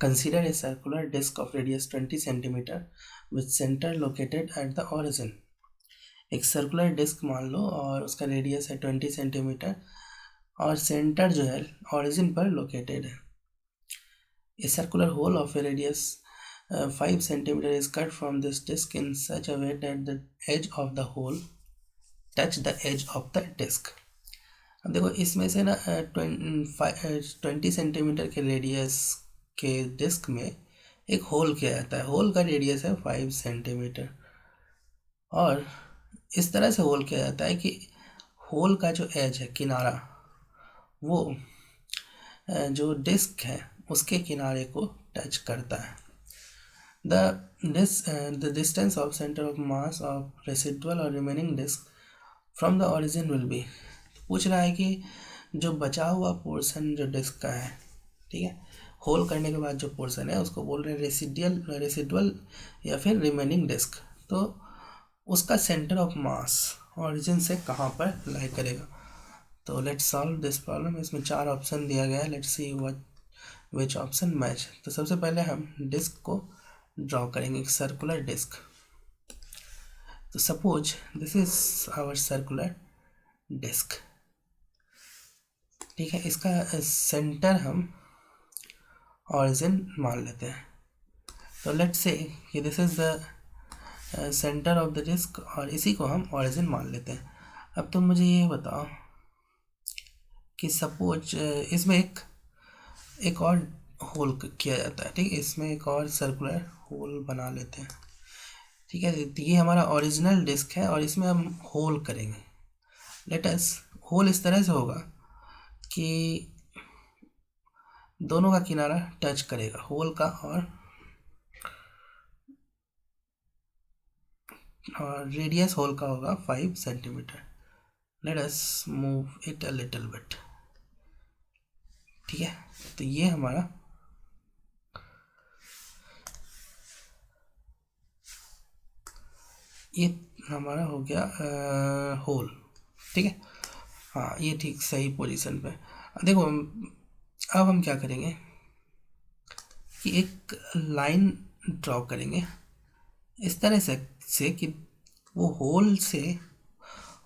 Consider a circular disc of radius 20 cm with center located at the origin. एक circular disc मान लो और उसका radius है 20 centimetre और सेंटर जो है ऑरिजिन पर लोकेटेड है. A circular hole of a radius 5 cm is cut from this disc in such a way that the edge of the hole touch the edge of the disc. अब देखो इसमें से ना 20 centimetre के radius के disc में एक whole किया जाता है. होल का रेडियस है 5 सेंटीमीटर और इस तरह से होल किया जाता है कि होल का जो एज है, किनारा, वो जो डिस्क है उसके किनारे को टच करता है. The distance of centre of mass of residual और remaining disc from the origin will be. पूछ रहा है कि जो बचा हुआ पोर्शन जो डिस्क का है, ठीक है, होल करने के बाद जो पोर्शन है उसको बोल रहे हैं रेसिडुअल या फिर रिमेनिंग डिस्क. तो उसका सेंटर ऑफ मास ऑरिजिन से कहाँ पर लाई करेगा. तो लेट्स सॉल्व दिस प्रॉब्लम. इसमें 4 ऑप्शन दिया गया है. Let's see which option match. तो सबसे पहले हम डिस्क को ड्रॉ करेंगे, एक सर्कुलर डिस्क. तो suppose this is our circular disc, ठीक है. इसका सेंटर हम ऑरिजिन मान लेते हैं. तो लेट्स से कि this is the centre of the disc और इसी को हम ऑरिजिन मान लेते हैं. अब तुम मुझे ये बताओ कि सपोज इसमें एक और होल किया जाता है, ठीक है. इसमें एक और सर्कुलर होल बना लेते हैं, ठीक है. तो ये हमारा ओरिजिनल डिस्क है और इसमें हम होल करेंगे. लेट अस, होल इस तरह से होगा कि दोनों का किनारा टच करेगा, होल का और रेडियस होल का होगा 5 centimetre. Let us move it a little bit, ठीक है. तो ये हमारा हो गया होल, ठीक है. हाँ, ये ठीक सही पोजीशन पे. देखो अब हम क्या करेंगे कि एक लाइन ड्रॉ करेंगे इस तरह से कि वो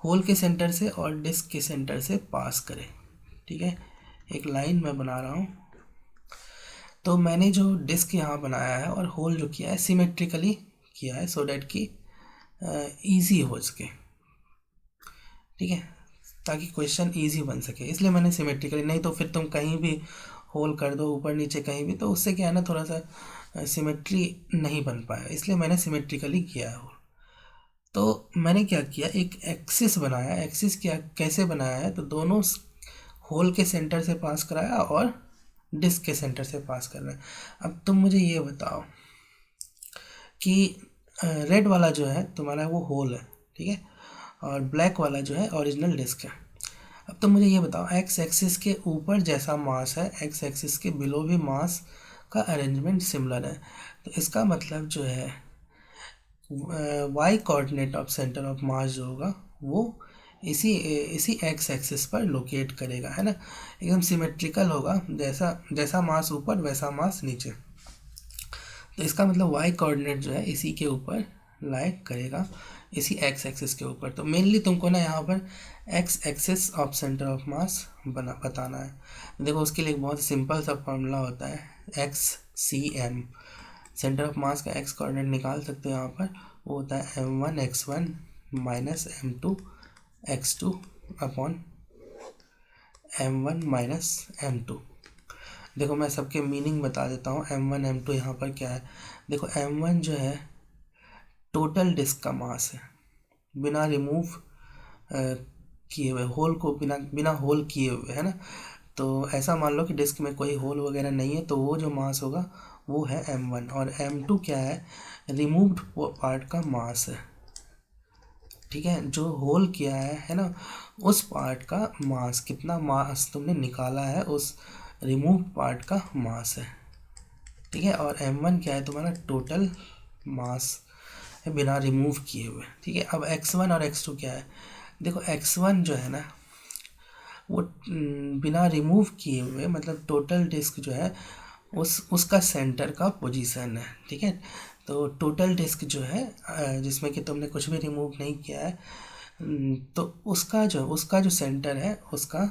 होल के सेंटर से और डिस्क के सेंटर से पास करे, ठीक है. एक लाइन मैं बना रहा हूँ. तो मैंने जो डिस्क यहाँ बनाया है और होल जो किया है सिमेट्रिकली किया है सो डैट कि ईजी हो सके, ठीक है, ताकि क्वेश्चन ईजी बन सके. इसलिए मैंने सिमेट्रिकली, नहीं तो फिर तुम कहीं भी होल कर दो ऊपर नीचे कहीं भी, तो उससे क्या है ना, थोड़ा सा सिमेट्री नहीं बन पाया. इसलिए मैंने सिमेट्रिकली किया है. तो मैंने क्या किया, एक एक्सिस बनाया. एक्सिस क्या कैसे बनाया है, तो दोनों होल के सेंटर से पास कराया और डिस्क के सेंटर से पास कर रहा है. अब तुम मुझे ये बताओ कि रेड वाला जो है तुम्हारा वो होल है, ठीक है, और ब्लैक वाला जो है ओरिजिनल डिस्क है. अब तुम मुझे ये बताओ, एक्स एक्सिस के ऊपर जैसा मास है, एक्स एक्सिस के बिलो भी मास का अरेंजमेंट सिमिलर है. तो इसका मतलब जो है y coordinate of centre of mass जो होगा वो इसी एक्स एक्सिस पर लोकेट करेगा, है ना. एकदम सिमेट्रिकल होगा, जैसा मास ऊपर वैसा मास नीचे. तो इसका मतलब वाई कोऑर्डिनेट जो है इसी के ऊपर लाई करेगा, इसी एक्स एक्सिस के ऊपर. तो मेनली तुमको ना यहाँ पर x axis of centre of मास बताना है. देखो उसके लिए एक बहुत सिंपल सा फॉर्मूला होता है, XCM. सेंटर ऑफ मास का एक्स कोऑर्डिनेट निकाल सकते हो यहाँ पर. वो होता है m1 x1 minus m2 x2 upon m1 minus m2. देखो मैं सबके मीनिंग बता देता हूँ. m1 m2 यहाँ पर क्या है, देखो m1 जो है टोटल डिस्क का मास है, बिना रिमूव किए हुए, होल को बिना होल किए हुए, है ना. तो ऐसा मान लो कि डिस्क में कोई होल वगैरह नहीं है, तो वो जो मास होगा वो है m1. और m2 क्या है, रिमूव्ड पार्ट का मास है, ठीक है. जो होल किया है ना, उस पार्ट का मास, कितना मास तुमने निकाला है उस रिमूव पार्ट का मास है, ठीक है. और m1 क्या है तुम्हारा टोटल मास है बिना रिमूव किए हुए, ठीक है. अब x1 और x2 क्या है, देखो x1 जो है ना वो बिना रिमूव किए हुए, मतलब टोटल डिस्क जो है उसका सेंटर का पोजीशन है, ठीक है। तो टोटल डिस्क जो है जिसमें कि तुमने कुछ भी रिमूव नहीं किया है, तो उसका जो सेंटर है उसका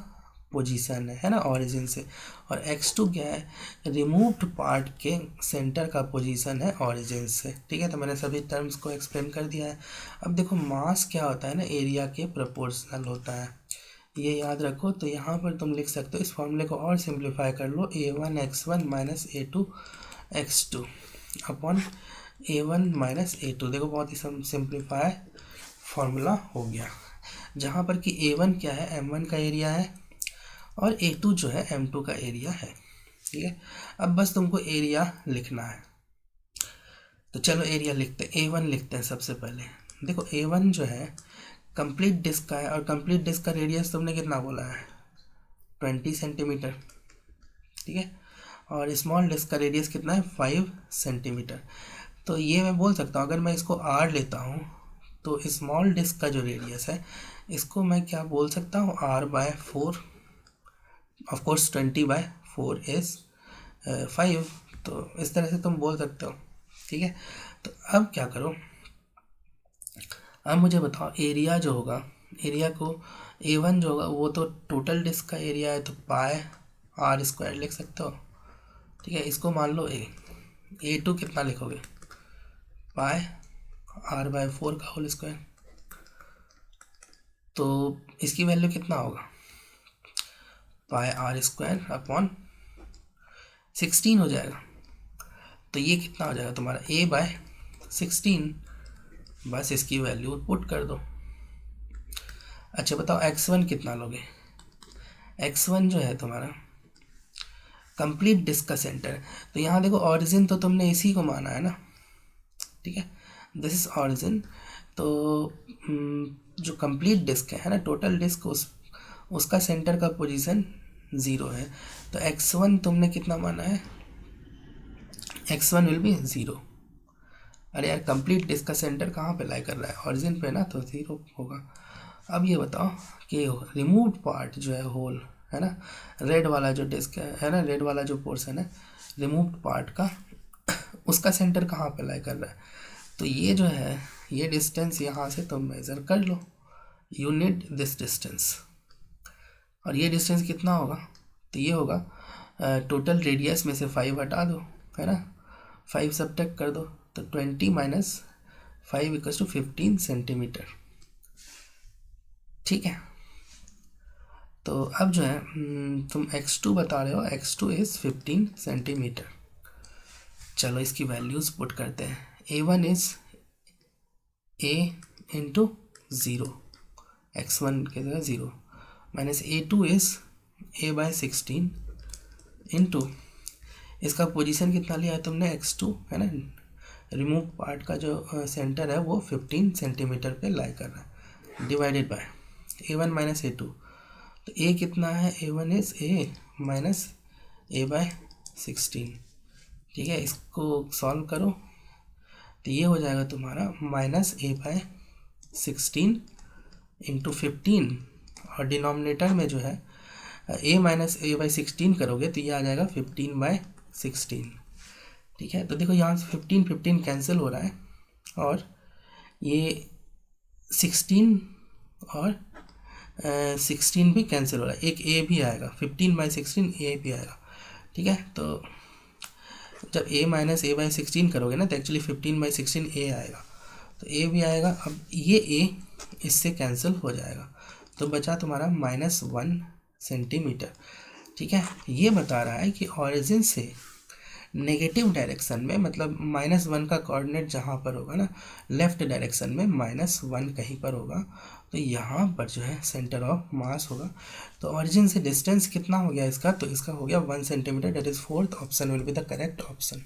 पोजीशन है ना, ओरिजिन से। और x2 क्या है, रिमूव्ड पार्ट के सेंटर का पोजीशन है ओरिजिन से, ठीक है। तो मैंने सभी टर्म्स को एक्सप्लेन कर दिया है। अब देखो मास क्या होता है ना, एरिया के प्रोपोर्शनल होता है, ये याद रखो। तो यहाँ पर तुम लिख सकते हो, इस फॉर्मूले को और सिंप्लीफाई कर लो, a1x1 minus a2x2 upon a1 minus a2। देखो बहुत ही सिंप्लीफाई फॉर्मूला हो गया, जहाँ पर कि a1 क्या है, m1 का एरिया है, और a2 जो है m2 का एरिया है, ठीक है। अब बस तुमको एरिया लिखना है, तो चलो एरिया लिखते हैं। a1 लिखते हैं सबसे पहले। देखो a1 जो है कंप्लीट डिस्क का है, और कंप्लीट डिस्क का रेडियस तुमने कितना बोला है, 20 सेंटीमीटर, ठीक है। और स्मॉल डिस्क का रेडियस कितना है, 5 सेंटीमीटर। तो ये मैं बोल सकता हूँ, अगर मैं इसको r लेता हूँ तो स्मॉल डिस्क का जो रेडियस है इसको मैं क्या बोल सकता हूँ, r/4। Of course 20/4 is 5। तो इस तरह से तुम बोल सकते हो, ठीक है। तो अब क्या करो, अब मुझे बताओ एरिया जो होगा, एरिया को a1 जो होगा वो तो टोटल डिस्क का एरिया है, तो πr² लिख सकते हो, ठीक है। इसको मान लो a2 कितना लिखोगे, πr/4 का होल स्क्वायर। तो इसकी वैल्यू कितना होगा, πr² अपॉन 16 हो जाएगा। तो ये कितना हो जाएगा तुम्हारा a/16। बस इसकी वैल्यू पुट कर दो। अच्छा बताओ x1 कितना लोगे, x1 जो है तुम्हारा कंप्लीट डिस्क का सेंटर। तो यहाँ देखो ऑरिजिन तो तुमने इसी को माना है ना, ठीक है, दिस इज ऑरिजिन। तो जो कंप्लीट डिस्क है ना, टोटल डिस्क, उसका सेंटर का पोजीशन 0 है। तो x1 तुमने कितना माना है, x1 विल बी 0। अरे यार कंप्लीट डिस्क का सेंटर कहाँ पे लाई कर रहा है, ऑरिजिन पे ना, तो 0 होगा। अब ये बताओ कि रिमूव्ड पार्ट जो है होल है ना, रेड वाला जो डिस्क है ना, रेड वाला जो पोर्शन है रिमूव्ड पार्ट का, उसका सेंटर कहाँ पे लाई कर रहा है। तो ये जो है, ये डिस्टेंस यहाँ से तुम मेज़र कर लो, यू नीड दिस डिस्टेंस। और ये डिस्टेंस कितना होगा, तो ये होगा टोटल रेडियस में से 5 हटा दो, है ना, 5 सब्ट्रैक्ट कर दो, तो 20 माइनस 5 इक्वल्स टू 15 सेंटीमीटर, ठीक है। तो अब जो है तुम x2 बता रहे हो, x2 इज़ 15 सेंटीमीटर। चलो इसकी वैल्यूज़ पुट करते हैं। a1 is a into 0, x1 के जगह 0, minus a2 is a/16 into इसका पोजीशन कितना लिया है तुमने, x2 है ना, रिमूव पार्ट का जो सेंटर है वो 15 सेंटीमीटर पे लाई कर रहा है, divided by a1 minus a2। तो a कितना है, a1 is a minus a/16, ठीक है। इसको सॉल्व करो तो ये हो जाएगा तुम्हारा माइनस a/16 इंटू 15, और डिनोमिनेटर में जो है a माइनस a/16 करोगे तो ये आ जाएगा 15/16, ठीक है। तो देखो यहाँ से 15 कैंसिल हो रहा है, और ये 16 और 16 भी कैंसिल हो रहा है, एक a भी आएगा, 15/16 a भी आएगा, ठीक है। तो जब a माइनस a/16 करोगे ना तो एक्चुअली 15/16 a आएगा, तो a भी आएगा। अब ये a इससे कैंसिल हो जाएगा, तो बचा तुम्हारा -1 सेंटीमीटर, ठीक है। ये बता रहा है कि ऑरिजिन से नेगेटिव डायरेक्शन में, मतलब -1 का कोऑर्डिनेट जहाँ पर होगा ना, लेफ्ट डायरेक्शन में -1 कहीं पर होगा, तो यहाँ पर जो है सेंटर ऑफ मास होगा। तो ऑरिजिन से डिस्टेंस कितना हो गया इसका, तो इसका हो गया 1 centimetre, that is 4th option will be the correct option.